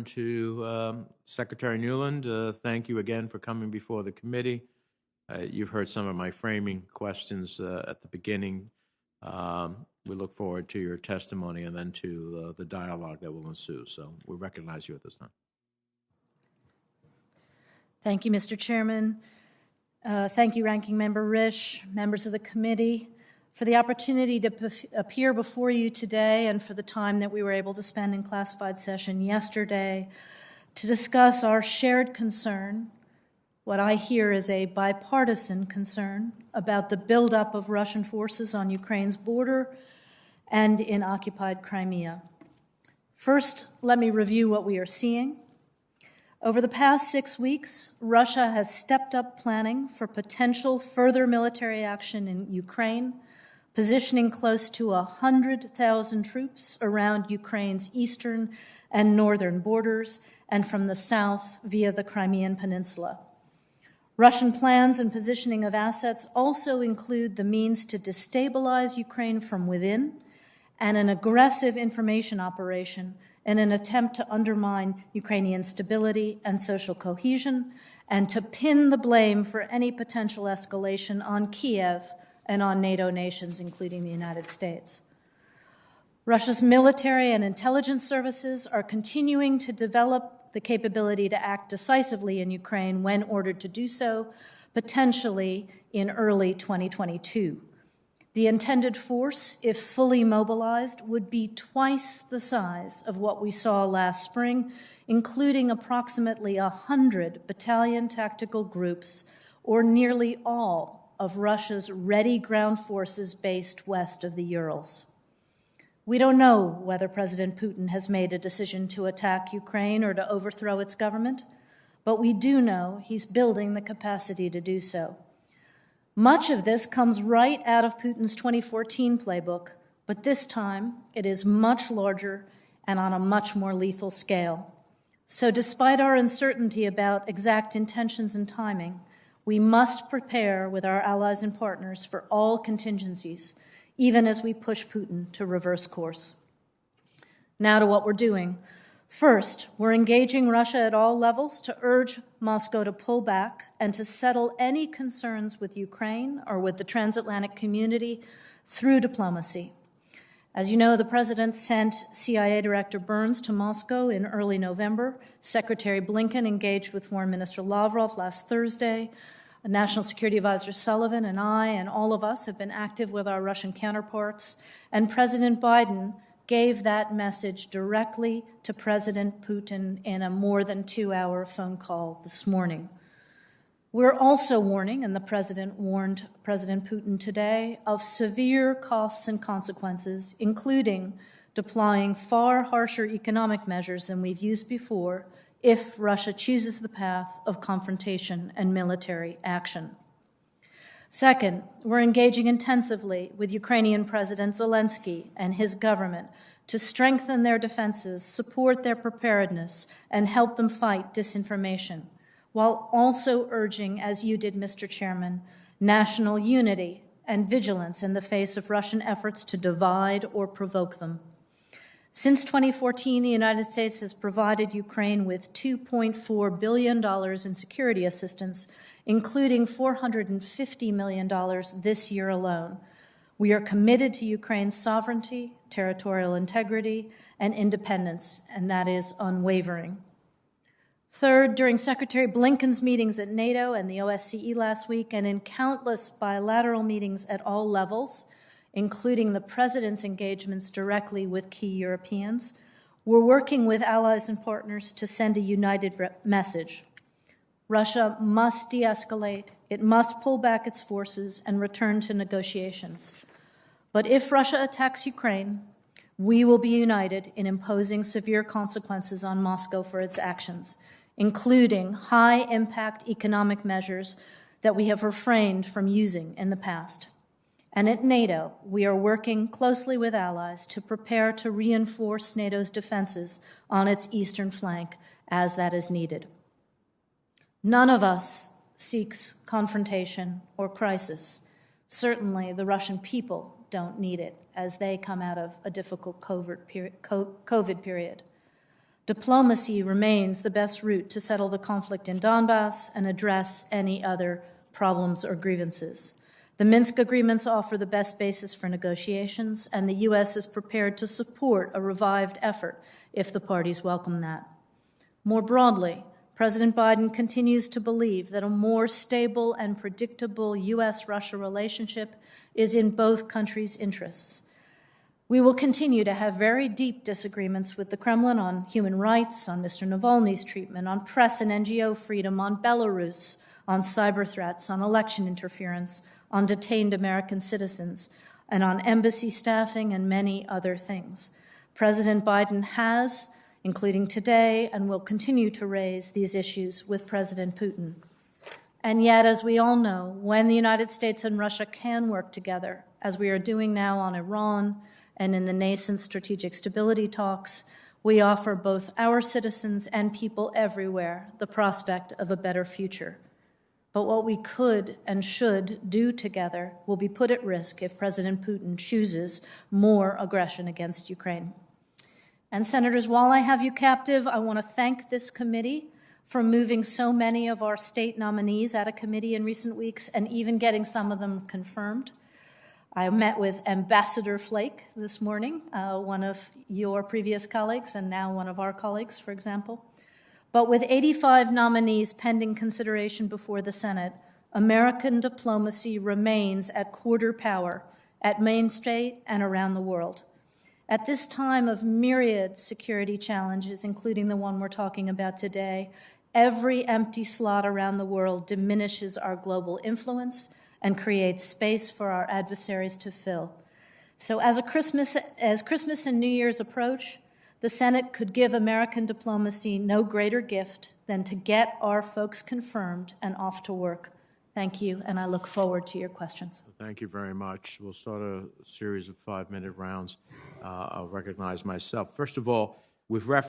To Secretary Nuland, thank you again for coming before the committee. You've heard some of my framing questions at the beginning. We look forward to your testimony and then to the dialogue that will ensue. So we recognize you at this time. Thank you, Mr. Chairman. Thank you, Ranking Member Risch, members of the committee, for the opportunity to appear before you today and for the time that we were able to spend in classified session yesterday to discuss our shared concern, what I hear is a bipartisan concern, about the buildup of Russian forces on Ukraine's border and in occupied Crimea. First, let me review what we are seeing. Over the past 6 weeks, Russia has stepped up planning for potential further military action in Ukraine, positioning close to 100,000 troops around Ukraine's eastern and northern borders and from the south via the Crimean Peninsula. Russian plans and positioning of assets also include the means to destabilize Ukraine from within and an aggressive information operation in an attempt to undermine Ukrainian stability and social cohesion and to pin the blame for any potential escalation on Kiev and on NATO nations, including the United States. Russia's military and intelligence services are continuing to develop the capability to act decisively in Ukraine when ordered to do so, potentially in early 2022. The intended force, if fully mobilized, would be twice the size of what we saw last spring, including approximately 100 battalion tactical groups, or nearly all of Russia's ready ground forces based west of the Urals. We don't know whether President Putin has made a decision to attack Ukraine or to overthrow its government, but we do know he's building the capacity to do so. Much of this comes right out of Putin's 2014 playbook, but this time it is much larger and on a much more lethal scale. So despite our uncertainty about exact intentions and timing, we must prepare with our allies and partners for all contingencies, even as we push Putin to reverse course. Now to what we're doing. First, we're engaging Russia at all levels to urge Moscow to pull back and to settle any concerns with Ukraine or with the transatlantic community through diplomacy. As you know, the President sent CIA Director Burns to Moscow in early November. Secretary Blinken engaged with Foreign Minister Lavrov last Thursday. National Security Advisor Sullivan and I and all of us have been active with our Russian counterparts. And President Biden gave that message directly to President Putin in a more than 2-hour phone call this morning. We're also warning, and the President warned President Putin today, of severe costs and consequences, including deploying far harsher economic measures than we've used before if Russia chooses the path of confrontation and military action. Second, we're engaging intensively with Ukrainian President Zelensky and his government to strengthen their defenses, support their preparedness, and help them fight disinformation, while also urging, as you did, Mr. Chairman, national unity and vigilance in the face of Russian efforts to divide or provoke them. Since 2014, the United States has provided Ukraine with $2.4 billion in security assistance, including $450 million this year alone. We are committed to Ukraine's sovereignty, territorial integrity, and independence, and that is unwavering. Third, during Secretary Blinken's meetings at NATO and the OSCE last week, and in countless bilateral meetings at all levels, including the President's engagements directly with key Europeans, we're working with allies and partners to send a united message. Russia must de-escalate, it must pull back its forces and return to negotiations. But if Russia attacks Ukraine, we will be united in imposing severe consequences on Moscow for its actions, including high-impact economic measures that we have refrained from using in the past. And at NATO, we are working closely with allies to prepare to reinforce NATO's defenses on its eastern flank as that is needed. None of us seeks confrontation or crisis. Certainly, the Russian people don't need it as they come out of a difficult COVID period. Diplomacy remains the best route to settle the conflict in Donbass and address any other problems or grievances. The Minsk agreements offer the best basis for negotiations, and the U.S. is prepared to support a revived effort if the parties welcome that. More broadly, President Biden continues to believe that a more stable and predictable U.S.-Russia relationship is in both countries' interests. We will continue to have very deep disagreements with the Kremlin on human rights, on Mr. Navalny's treatment, on press and NGO freedom, on Belarus, on cyber threats, on election interference, on detained American citizens, and on embassy staffing and many other things. President Biden has, including today, and will continue to raise these issues with President Putin. And yet, as we all know, when the United States and Russia can work together, as we are doing now on Iran and in the nascent strategic stability talks, we offer both our citizens and people everywhere the prospect of a better future. But what we could and should do together will be put at risk if President Putin chooses more aggression against Ukraine. And Senators, while I have you captive, I want to thank this committee for moving so many of our state nominees out of committee in recent weeks and even getting some of them confirmed. I met with Ambassador Flake this morning, one of your previous colleagues and now one of our colleagues, for example. But with 85 nominees pending consideration before the Senate, American diplomacy remains at quarter power at Main Street and around the world. At this time of myriad security challenges, including the one we're talking about today, every empty slot around the world diminishes our global influence and creates space for our adversaries to fill. So as Christmas and New Year's approach, the Senate could give American diplomacy no greater gift than to get our folks confirmed and off to work. Thank you, and I look forward to your questions. Thank you very much. We'll start a series of 5-minute rounds. I'll recognize myself. First of all, with reference